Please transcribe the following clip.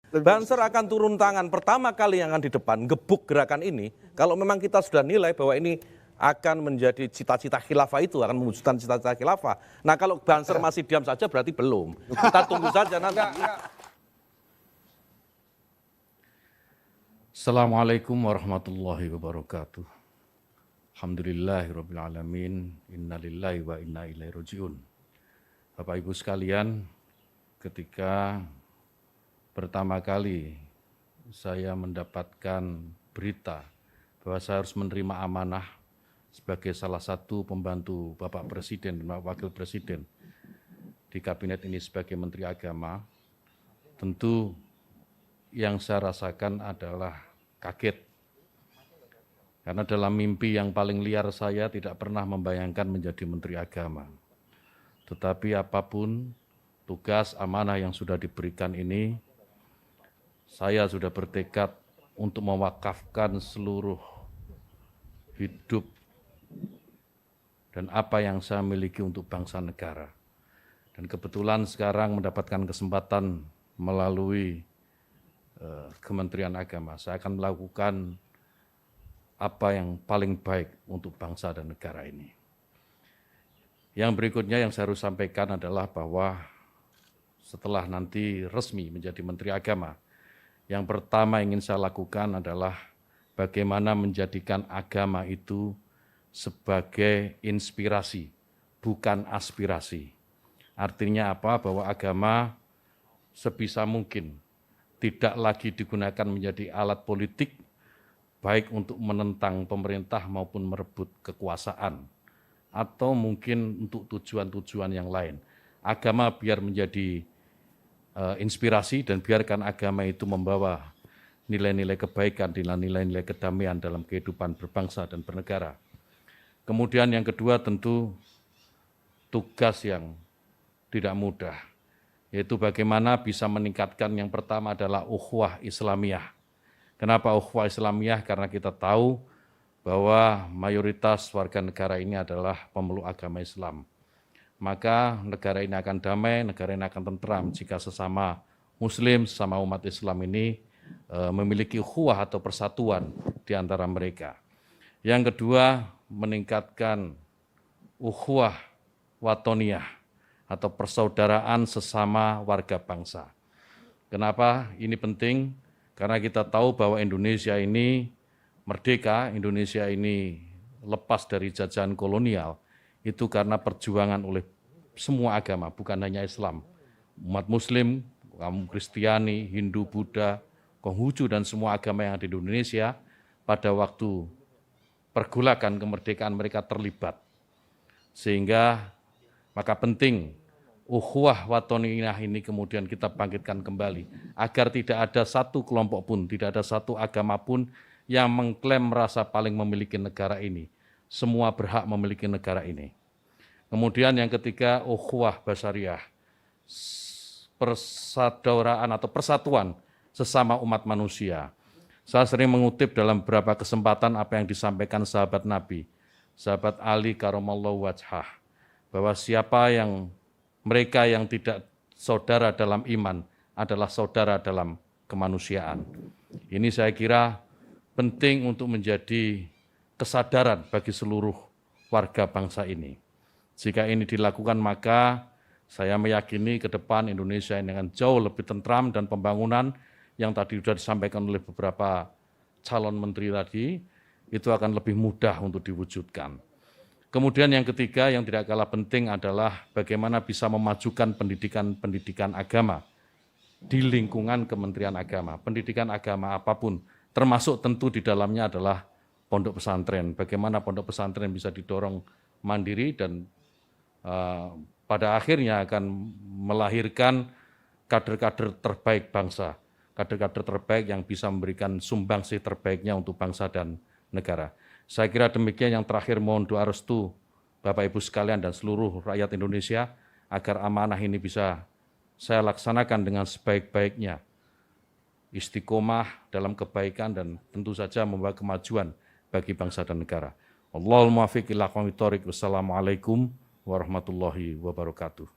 Banser akan turun tangan pertama kali yang akan di depan gebuk gerakan ini kalau memang kita sudah nilai bahwa ini akan menjadi cita-cita khilafah, itu akan mewujudkan cita-cita khilafah. Nah kalau Banser masih diam saja berarti belum. Kita tunggu saja nanti. Assalamualaikum warahmatullahi wabarakatuh. Alhamdulillahirabbil alamin. Innalillahi wa inna ilaihi rajiun. Bapak Ibu sekalian, ketika pertama kali saya mendapatkan berita bahwa saya harus menerima amanah sebagai salah satu pembantu Bapak Presiden dan Wakil Presiden di kabinet ini sebagai Menteri Agama, tentu yang saya rasakan adalah kaget. Karena dalam mimpi yang paling liar saya tidak pernah membayangkan menjadi Menteri Agama. Tetapi apapun tugas amanah yang sudah diberikan ini, saya sudah bertekad untuk mewakafkan seluruh hidup dan apa yang saya miliki untuk bangsa negara. Dan kebetulan sekarang mendapatkan kesempatan melalui Kementerian Agama, saya akan melakukan apa yang paling baik untuk bangsa dan negara ini. Yang berikutnya yang saya harus sampaikan adalah bahwa setelah nanti resmi menjadi Menteri Agama, yang pertama ingin saya lakukan adalah bagaimana menjadikan agama itu sebagai inspirasi, bukan aspirasi. Artinya apa? Bahwa agama sebisa mungkin tidak lagi digunakan menjadi alat politik, baik untuk menentang pemerintah maupun merebut kekuasaan, atau mungkin untuk tujuan-tujuan yang lain. Agama biar menjadi inspirasi dan biarkan agama itu membawa nilai-nilai kebaikan, nilai-nilai kedamaian dalam kehidupan berbangsa dan bernegara. Kemudian yang kedua tentu tugas yang tidak mudah, yaitu bagaimana bisa meningkatkan yang pertama adalah ukhuwah Islamiyah. Kenapa ukhuwah Islamiyah? Karena kita tahu bahwa mayoritas warga negara ini adalah pemeluk agama Islam. Maka negara ini akan damai, negara ini akan tentram jika sesama Muslim, sesama umat Islam ini memiliki ukhuwah atau persatuan di antara mereka. Yang kedua, meningkatkan ukhuwah watoniyah atau persaudaraan sesama warga bangsa. Kenapa ini penting? Karena kita tahu bahwa Indonesia ini merdeka, Indonesia ini lepas dari jajahan kolonial, itu karena perjuangan oleh semua agama, bukan hanya Islam. Umat Muslim, kaum Kristiani, Hindu, Buddha, Konghucu, dan semua agama yang ada di Indonesia, pada waktu pergolakan kemerdekaan mereka terlibat. Sehingga maka penting ukhuwah watoniyah ini kemudian kita bangkitkan kembali agar tidak ada satu kelompok pun, tidak ada satu agama pun yang mengklaim merasa paling memiliki negara ini. Semua berhak memiliki negara ini. Kemudian yang ketiga, ukhuwah basyariah, persaudaraan atau persatuan sesama umat manusia. Saya sering mengutip dalam beberapa kesempatan apa yang disampaikan sahabat Nabi, sahabat Ali karamallahu wajhah, bahwa mereka yang tidak saudara dalam iman adalah saudara dalam kemanusiaan. Ini saya kira penting untuk menjadi kesadaran bagi seluruh warga bangsa ini. Jika ini dilakukan, maka saya meyakini ke depan Indonesia ini akan jauh lebih tentram dan pembangunan yang tadi sudah disampaikan oleh beberapa calon menteri tadi, itu akan lebih mudah untuk diwujudkan. Kemudian yang ketiga yang tidak kalah penting adalah bagaimana bisa memajukan pendidikan agama di lingkungan Kementerian Agama. Pendidikan agama apapun, termasuk tentu di dalamnya adalah pondok pesantren. Bagaimana pondok pesantren bisa didorong mandiri dan pada akhirnya akan melahirkan kader-kader terbaik bangsa, kader-kader terbaik yang bisa memberikan sumbangsih terbaiknya untuk bangsa dan negara. Saya kira demikian. Yang terakhir mohon doa restu Bapak Ibu sekalian dan seluruh rakyat Indonesia agar amanah ini bisa saya laksanakan dengan sebaik-baiknya, istiqomah dalam kebaikan dan tentu saja membawa kemajuan bagi bangsa dan negara. Allahul muwaffiq ila aqwamit thoriq. Wassalamualaikum warahmatullahi wabarakatuh.